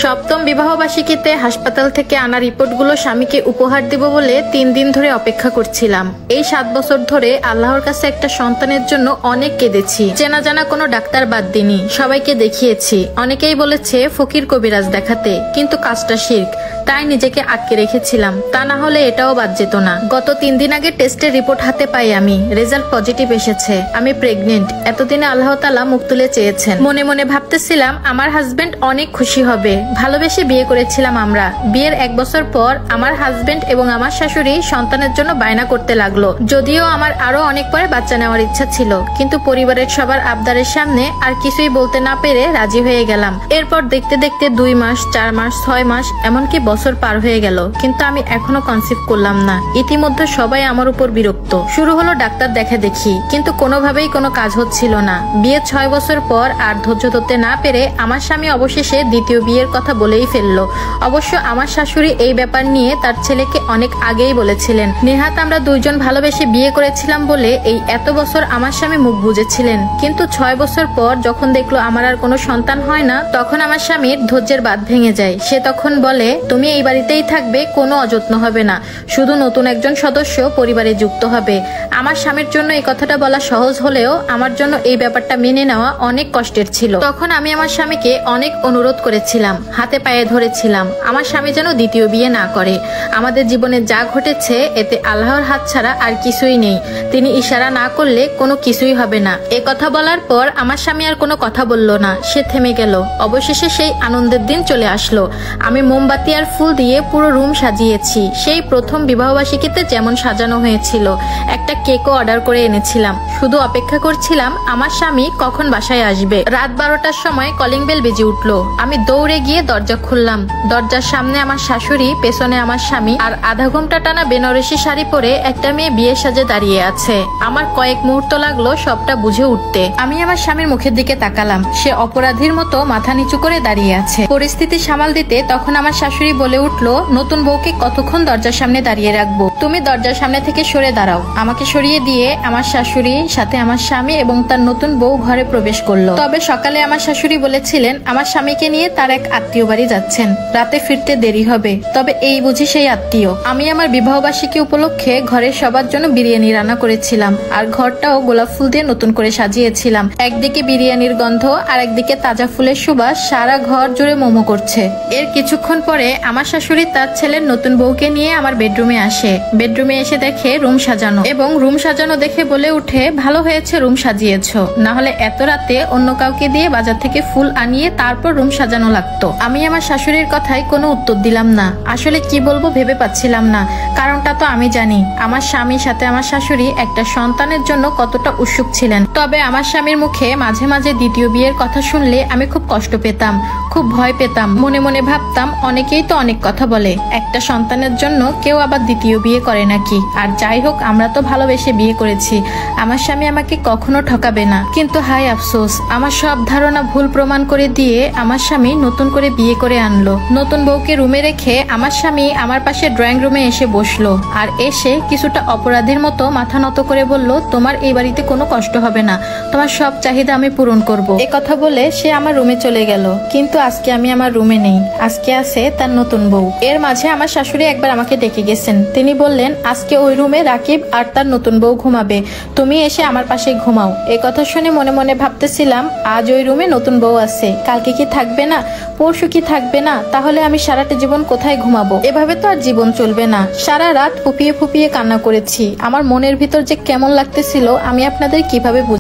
সপ্তম বিবাহবার্ষিকীতে হাসপাতাল থেকে আনা রিপোর্টগুলো স্বামীকে উপহার দেব বলে 3 দিন ধরে অপেক্ষা করছিলাম। এই 7 বছর ধরে আল্লাহর কাছে একটা সন্তানের জন্য অনেক কেঁদেছি। চেনা জানা কোনো ডাক্তার বাদ দিনি, সবাইকে দেখিয়েছি। অনেকেই বলেছে ফকির কবিরাজ দেখাতে, কিন্তু কাজটা শিরক, তাই নিজেকে আটকে রেখেছিলাম। তা না হলে এটাও বাদ যেত না। গত 3 দিন আগে টেস্টের রিপোর্ট হাতে পাই আমি, রেজাল্ট পজিটিভ এসেছে। আমি প্রেগনেন্ট। এতদিনে আল্লাহ তাআলা মুখ তুলে চেয়েছেন। মনে মনে ভাবতেছিলাম আমার হাজবেন্ড অনেক খুশি হবে। ভালোবেসে বিয়ে করেছিলাম আমরা। বিয়ের 1 বছর পর আমার হাজবেন্ড এবং আমার শাশুড়ি সন্তানের জন্য বায়না করতে লাগলো। যদিও আমার আরো অনেক পরে বাচ্চা নেওয়ার ইচ্ছা ছিল, কিন্তু পরিবারের সবার আবদারের সামনে আর কিছুই বলতে না পেরে রাজি হয়ে গেলাম। এরপর দেখতে দেখতে 2 মাস, 4 মাস, 6 মাস, এমনকি বছর পার হয়ে গেল, কিন্তু আমি এখনো কনসিভ করলাম না। ইতিমধ্যে সবাই আমার উপর বিরক্ত। শুরু হলো ডাক্তার দেখা দেখি, কিন্তু কোনোভাবেই কোনো কাজ হচ্ছিল না। বিয়ে 6 বছর পর আর ধৈর্য ধরতে না পেরে আমার স্বামী অবশেষে দ্বিতীয় বিয়ের কথা বলেই ফেললো। অবশ্য আমার শাশুড়ি এই ব্যাপার নিয়ে তার ছেলেকে অনেক আগেই বলেছিলেন। নেহাত আমরা 2 জন ভালোবেসে বিয়ে করেছিলাম বলে এই এত বছর আমার স্বামী মুখ বুজেছিলেন, কিন্তু 6 বছর পর যখন দেখলো আমার আর কোনো সন্তান হয় না, তখন আমার স্বামীর ধৈর্যের বাঁধ ভেঙে যায়। সে তখন বলে, তুমি এই বাড়িতেই থাকবে, কোনো অযত্ন হবে না, শুধু নতুন একজন সদস্য পরিবারে যুক্ত হবে। আমার স্বামীর জন্য এই কথাটা বলা সহজ হলেও আমার জন্য এই ব্যাপারটা মেনে নেওয়া অনেক কষ্টের ছিল। তখন আমি আমার স্বামীকে অনেক অনুরোধ করেছিলাম, হাতে পায়ে ধরেছিলাম আমার স্বামী যেন দ্বিতীয় বিয়ে না করে। আমাদের জীবনে যা ঘটেছে এতে আল্লাহর হাত ছাড়া আর কিছুই নেই। তিনি ইশারা না করলে কোনো কিছুই হবে না। এ কথা বলার পর আমার স্বামী আর কোনো কথা বলল না, সে থেমে গেল। অবশেষে সেই আনন্দের দিন চলে আসলো। আমি মোমবাতি আর ফুল দিয়ে পুরো রুম সাজিয়েছি, সেই প্রথম বিবাহবার্ষিকীতে যেমন সাজানো হয়েছিল। একটা কেকও অর্ডার করে এনেছিলাম। শুধু অপেক্ষা করছিলাম আমার স্বামী কখন বাসায় আসবে। রাত 12টার সময় কলিং বেল বেজে উঠলো। আমি দৌড়ে গিয়ে দরজা খুললাম। দরজার সামনে আমার শাশুড়ি, পেছনে আমার স্বামী, আর আধা ঘন্টা টানা বেনারসি শাড়ি পরে একটা মেয়ে বিয়ে সাজে দাঁড়িয়ে আছে। আমার কয়েক মুহূর্ত লাগলো সবটা বুঝে উঠতে। আমি আমার স্বামীর মুখের দিকে তাকালাম। সে অপরাধীর মতো মাথা নিচু করে দাঁড়িয়ে আছে। পরিস্থিতি সামাল দিতে তখন আমার শাশুড়ি বলে উঠলো, নতুন বউকে কতক্ষণ দরজার সামনে দাঁড়িয়ে রাখবো? তুমি দরজার সামনে থেকে সরে দাঁড়াও। আমাকে সরিয়ে দিয়ে আমার শাশুড়ি, সাথে আমার স্বামী এবং তার নতুন বউ ঘরে প্রবেশ করলো। তবে সকালে আমার শাশুড়ি বলেছিলেন আমার স্বামীকে নিয়ে তার এক আত্মীয় বাড়ি যাচ্ছেন, রাতে ফিরতে দেরি হবে। তবে এই বুঝি সেই আত্মীয়। আমি আমার বিবাহবার্ষিকী উপলক্ষে ঘরের সবার জন্য বিরিয়ানি রান্না করেছিলাম, আর ঘরটাও গোলাপ ফুল দিয়ে নতুন করে সাজিয়েছিলাম। একদিকে বিরিয়ানির গন্ধ আর একদিকে তাজা ফুলের সুবাস সারা ঘর জুড়ে মোমো করছে। এর কিছুক্ষণ পরে আমার শাশুড়ি তার ছেলের নতুন বউকে নিয়ে আমার বেডরুমে আসে। বেডরুমে এসে দেখে রুম সাজানো, এবং রুম সাজানো দেখে বলে উঠে, ভালো হয়েছে রুম সাজিয়েছো, না হলে এত রাতে অন্য কাউকে দিয়ে বাজার থেকে ফুল আনিয়ে তারপর রুম সাজানো লাগতো। আমি আমার শাশুড়ির কথায় কোনো উত্তর দিলাম না। আসলে কি বলবো ভেবে পাচ্ছিলাম না। কারণটা তো আমি জানি, আমার স্বামীর সাথে আমার শাশুড়ি একটা সন্তানের জন্য কতটা উৎসুক ছিলেন। তবে আমার স্বামীর মুখে মাঝে মাঝে দ্বিতীয় বিয়ের কথা শুনলে আমি খুব কষ্ট পেতাম, খুব ভয় পেতাম। মনে মনে ভাবতাম, অনেকেই তো অনেক কথা বলে, একটা সন্তানের জন্য কেউ আবার দ্বিতীয় বিয়ে করে নাকি? আর যাই হোক, আমরা তো ভালোবেসে বিয়ে করেছি, আমার স্বামী আমাকে কখনো ঠকাবে না। কিন্তু হায় আফসোস, আমার সব ধারণা ভুল প্রমাণ করে দিয়ে আমার স্বামী নতুন করে বিয়ে করে আনলো। নতুন বউকে রুমে রেখে আমার স্বামী আমার পাশে ড্রয়িং রুমে এসে বসলো, আর এসে কিছুটা অপরাধীর মতো মাথা নত করে বলল, তোমার এই বাড়িতে কোনো কষ্ট হবে না, তোমার সব চাহিদা আমি পূরণ করব। এ কথা বলে সে আমার রুমে চলে গেল। কিন্তু আজকে আমি আমার রুমে নেই, আজকে আছে তার নতুন বউ। এর মাঝে আমার শাশুড়ি একবার আমাকে ডেকে গেছেন। তিনি বললেন, আজকে ওই রুমে রাকিব আর তার নতুন বউ ঘুমাবে, তুমি এসে আমার পাশে ঘুমাও। এ কথা শুনে মনে মনে ভাবতেছিলাম, আজ ওই রুমে নতুন বউ আছে, কালকে কি থাকবে না, পরশু কি থাকবে না? তাহলে আমি সারাটা জীবন কোথায় ঘুমাবো? এভাবে তো আর জীবন চলবে না। সারা রাত ফুপিয়ে ফুপিয়ে কান্না করেছি। আমার মনের ভিতর যে কেমন লাগতেছিল আমি আপনাদের কিভাবে